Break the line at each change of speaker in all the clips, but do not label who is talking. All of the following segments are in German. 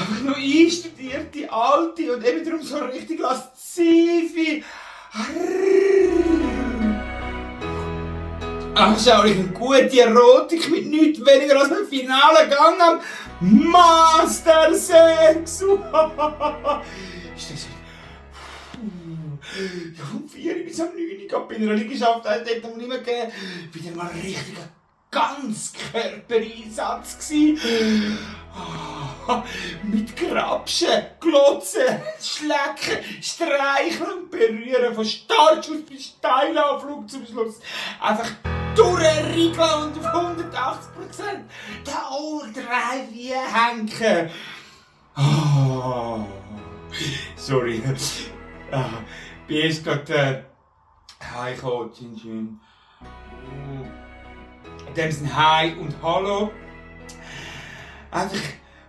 einfach nur einstudierte Alte und eben darum so richtig laszive. Anschaulich eine gute Erotik mit nichts weniger als einem finalen Gang am Master Sex. Ist das ja, vom 4 bis am 9 Uhr bei einer Liegenschaft hat es nicht mehr gegeben. Wieder mal ein richtiger Ganzkörpereinsatz gsi. Mit Grapschen, Glotzen, Schlecken, Streicheln und Berühren von Startschuss bis Steilanflug zum Schluss. Einfach durchriegeln und auf 180% den Ohr hängen. Sorry. Bin erst gerade heimgekommen, schön. In dem Sinne Hi und Hallo. Einfach,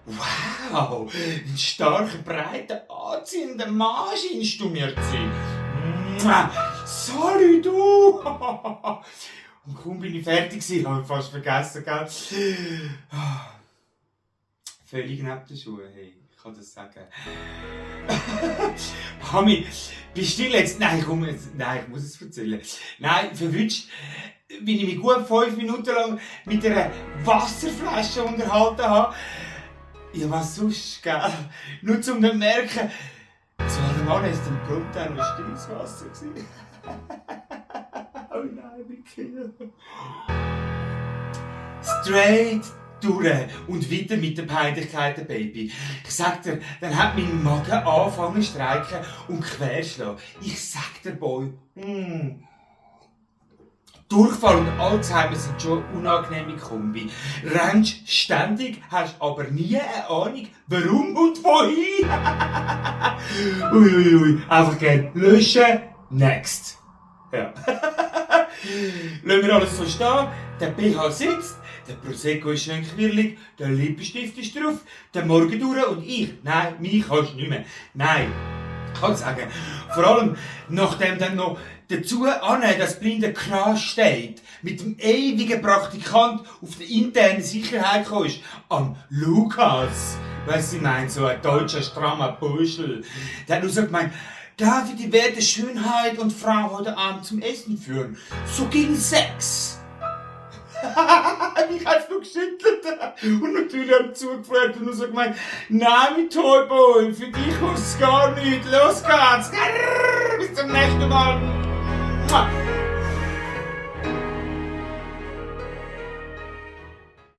wow, ein starker, breiter, anziehender Mann scheinst du mir zu sein. Salut du! Und kaum bin ich fertig gewesen, habe ich fast vergessen, gell? Völlig neben den Schuhen, hey, ich kann das sagen. Hami, bist du jetzt? Nein, komm jetzt, nein, ich muss es erzählen. Nein, verwünscht, wie ich mich gut 5 Minuten lang mit einer Wasserflasche unterhalten habe. Ja, was sonst, gell? Nur um zu merken, zu allem alles im Grundteil war stilles Wasser. Oh nein, wirklich. Straight durch und weiter mit den Peinlichkeiten, Baby. Ich sag dir, dann hat mein Magen angefangen zu streiken und querschlagen. Ich sag dir, Boy, Durchfall und Alzheimer sind schon eine unangenehme Kombi. Rennst ständig, hast aber nie eine Ahnung, warum und wohin. Uiuiui, einfach gern löschen, next. Ja. Lassen wir alles so stehen, der BH sitzt, der Prosecco ist schön quirlig, der Lippenstift ist drauf, der Morgen durch und ich, nein, mich kannst du nicht mehr. Nein, ich kann sagen, vor allem nachdem dann noch dazu dass blinde Kran steht, mit dem ewigen Praktikant auf der internen Sicherheit gekommen ist, am Lukas. Weißt du, ich meine, so ein deutscher, strammer Burschel. Der hat nur so gemeint, darf ich die Werte Schönheit und Frau heute Abend zum Essen führen? So gegen Sex. Ich hab's nur geschüttelt. Und natürlich hab ich zugefragt und nur so gemeint, nein, mein Toyboy, für dich kommt's gar nicht. Los geht's. Bis zum nächsten Mal.